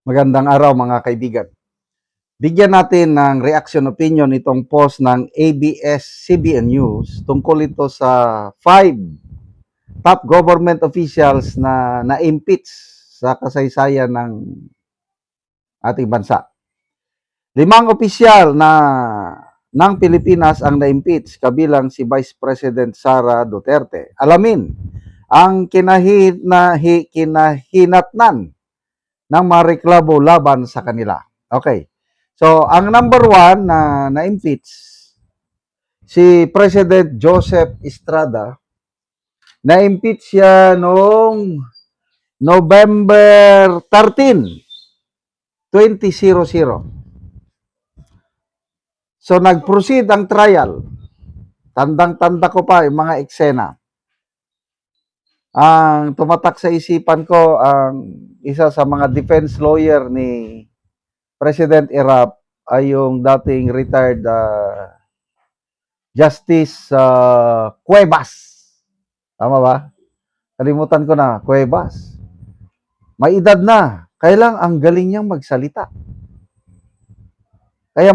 Magandang araw mga kaibigan. Bigyan natin ng reaction opinion itong post ng ABS-CBN News tungkol ito sa 5 top government officials na na-impeach sa kasaysayan ng ating bansa. 5 opisyal ng Pilipinas ang na-impeach kabilang si Vice President Sara Duterte. Alamin ang kinahinatnan ng mga reklamo laban sa kanila. Okay. So, ang number 1 na na-impeach, si President Joseph Estrada. Na-impeach siya noong November 13, 2000. So, nag-proceed ang trial. Tandang-tanda ko pa yung mga eksena. Ang tumatak sa isipan ko, ang isa sa mga defense lawyer ni President Erap ay yung dating retired Justice Cuevas. Tama ba? Kalimutan ko na, Cuevas. May edad na. Kaya lang, ang galing niyang magsalita. Kaya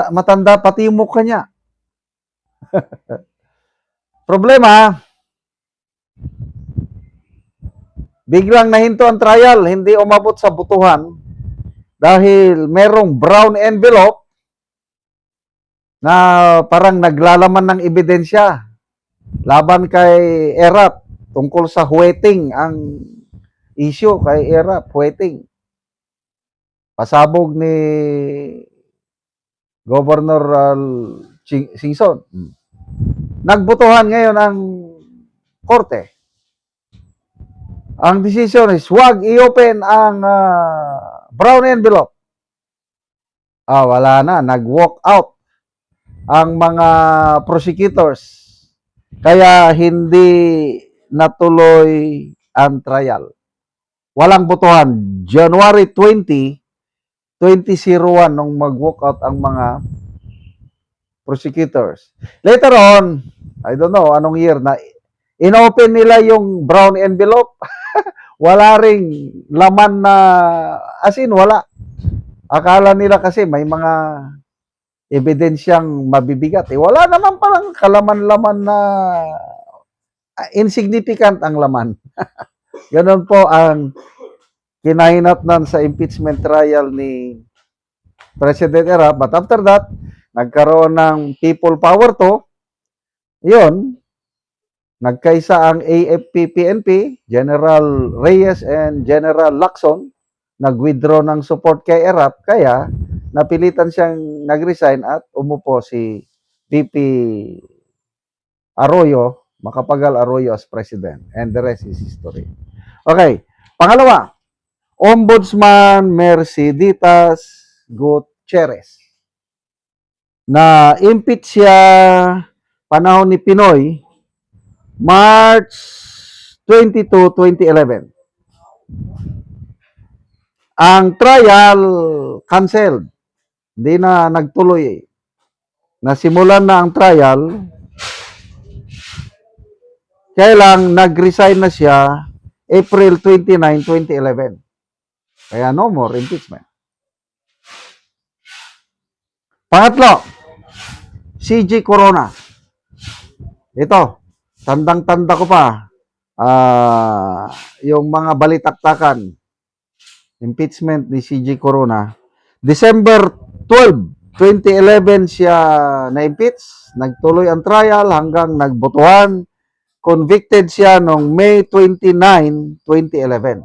matanda pati yung mukha niya. Problema, biglang nahinto ang trial, hindi umabot sa butuhan dahil merong brown envelope na parang naglalaman ng ebidensya laban kay Erap tungkol sa huweting ang issue kay Erap, huweting. Pasabog ni Governor Singson. Nagbutuhan ngayon ang korte. Ang decision is huwag i-open ang brown envelope. Wala na. Nag-walk out ang mga prosecutors. Kaya hindi natuloy ang trial. Walang butuhan. January 20, 2001 nung mag-walk out ang mga prosecutors. Later on, I don't know anong year na inopen nila yung brown envelope. Wala ring laman na, as in wala. Akala nila kasi may mga ebidensyang mabibigat. Wala naman palang kalaman-laman na insignificant ang laman. Ganon po ang kinahinatnan sa impeachment trial ni President Erap. But after that, nagkaroon ng people power to. Yun, nagkaisa ang AFP-PNP, General Reyes and General Lacson, nag-withdraw ng support kay Erap, kaya napilitan siyang nag-resign at umupo si VP Arroyo, Macapagal Arroyo as president. And the rest is history. Okay, pangalawa, Ombudsman Merceditas Gutierrez. Na-impeach siya panahon ni Pinoy, March 22, 2011. Ang trial canceled. Hindi na nagtuloy. Nasimulan na ang trial. Kaya lang nag-resign na siya April 29, 2011. Kaya no more impeachment. Pangatlo, CG Corona. Ito, tandang-tanda ko pa, yung mga balitaktakan, impeachment ni CG Corona. December 12, 2011 siya na-impeach, nagtuloy ang trial hanggang nagbotohan, convicted siya noong May 29, 2011.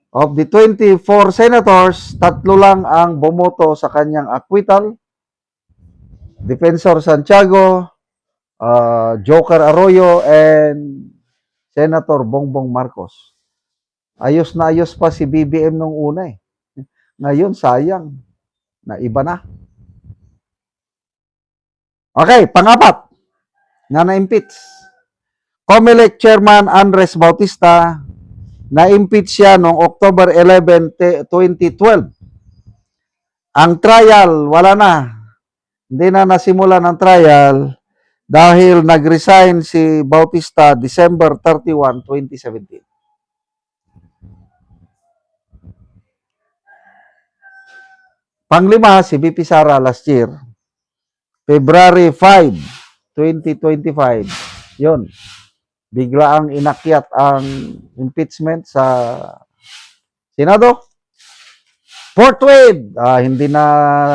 Of the 24 senators, 3 lang ang bumoto sa kanyang acquittal. Defensor Santiago, Joker Arroyo, and Senator Bongbong Marcos. Ayos na ayos pa si BBM nung una eh. Ngayon, sayang. Na iba na. Okay, pangapat. Na-impeach. COMELEC Chairman Andres Bautista, na-impeach siya noong October 11, 2012. Ang trial, wala na. Hindi na nasimulan ang trial dahil nag-resign si Bautista December 31, 2017. Panglima, si VP Sara last year, February 5, 2025, yun, bigla ang inakyat ang impeachment sa Senado. Forthwith, hindi na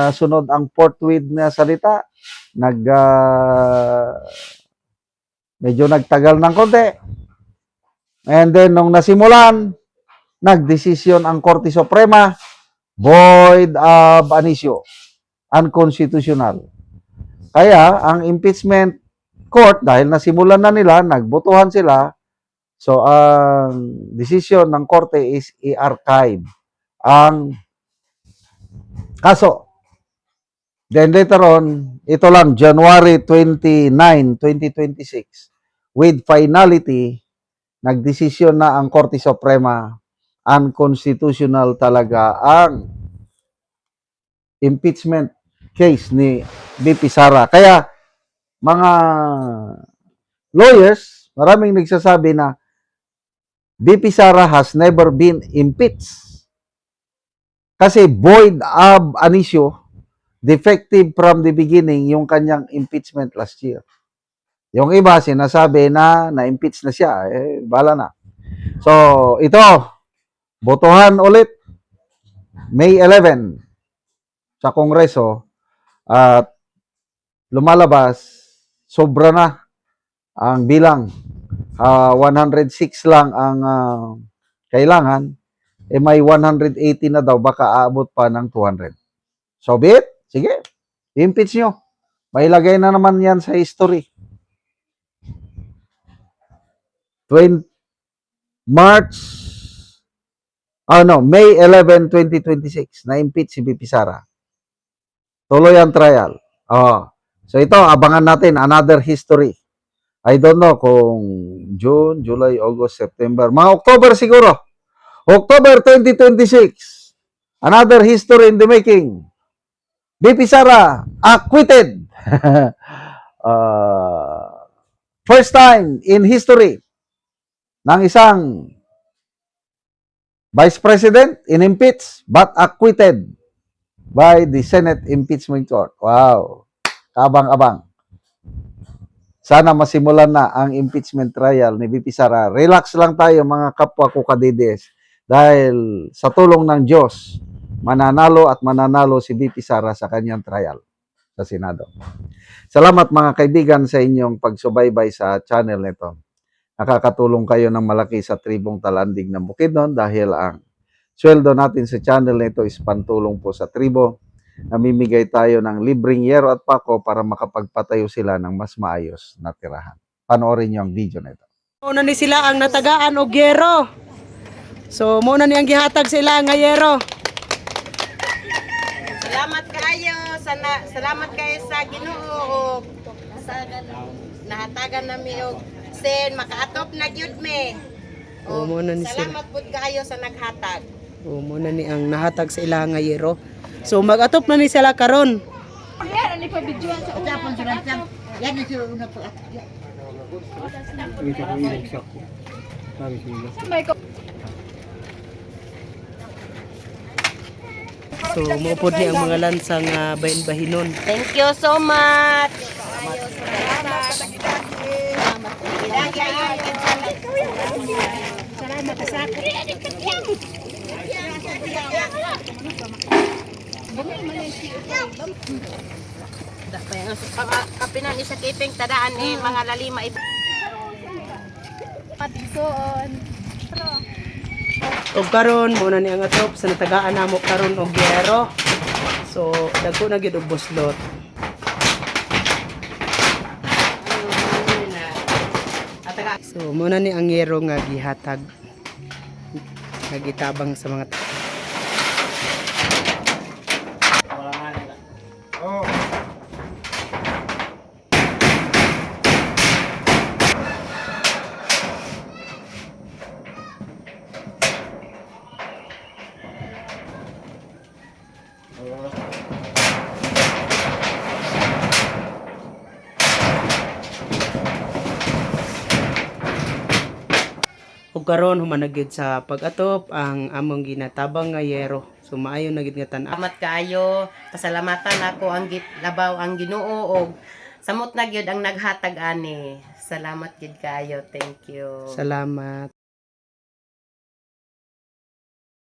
sunod ang forthwith na salita. Medyo nagtagal ng konti. And then, nung nasimulan, nagdesisyon ang Korte Suprema, void ab initio, unconstitutional. Kaya, ang impeachment court, dahil nasimulan na nila, nagbotohan sila, so ang desisyon ng Korte is i-archive ang kaso. Then later on, ito lang, January 29, 2026, with finality, nagdesisyon na ang Korte Suprema, unconstitutional talaga ang impeachment case ni VP Sara. Kaya, mga lawyers, maraming nagsasabi na VP Sara has never been impeached. Kasi void ab initio, defective from the beginning yung kanyang impeachment last year. Yung iba, sinasabi na na-impeach na siya. Bala na. So, ito, botohan ulit, May 11, sa Kongreso, at lumalabas, sobra na ang bilang. 106 lang ang kailangan. May 180 na daw, baka aabot pa ng 200. So, be it. Sige, impeach nyo. May lagay na naman yan sa history. May 11, 2026, na-impeach si VP Sara. Tuloy ang trial. So ito, abangan natin, another history. I don't know kung June, July, August, September, mga October siguro. October 2026, another history in the making. VP Sara, acquitted. First time in history ng isang Vice President in-impeach but acquitted by the Senate Impeachment Court. Wow. Kabang-abang. Sana masimulan na ang impeachment trial ni VP Sara. Relax lang tayo mga kapwa ko kadides. Dahil sa tulong ng Diyos, mananalo at mananalo si VP Sara sa kanyang trial sa Senado. Salamat mga kaibigan sa inyong pagsubaybay sa channel nito. Nakakatulong kayo ng malaki sa tribong Talandig ng Bukidnon dahil ang sweldo natin sa channel nito is pantulong po sa tribo. Namimigay tayo ng libreng yero at pako para makapagpatayo sila ng mas maayos na tirahan. Panoorin niyo ang video nito. Muna ni sila ang natagaan og yero. So muna ni ang gihatag sila nga yero. Salamat kayo sa Ginoo og nahatagan nami og sen makaatop na gyud me. O muna ni sila. Salamat pud kayo sa naghatag. O muna ni ang nahatag sa ila nga yero. So mag-atop na ni sila karon. So mupod ni ang mga lansang bahin-bahinon. Thank you so much. Kapinan isa kiping tadaan mga lalima Og karon muna ni ang atop sa natagaan namo karon og yero. So dagko na gyud og buslot. So muna ni ang yero nga gihatag. Nagitabang sa mga ug ug karon human na gyud sa pag-atop ang among ginatabang nga yero. So maayo na gyud nga tan-aw. Salamat kaayo. Pasalamatan ako ang labaw ang Ginoo og samot na gyud ang naghatag ani. Salamat gyud kaayo. Thank you. Salamat.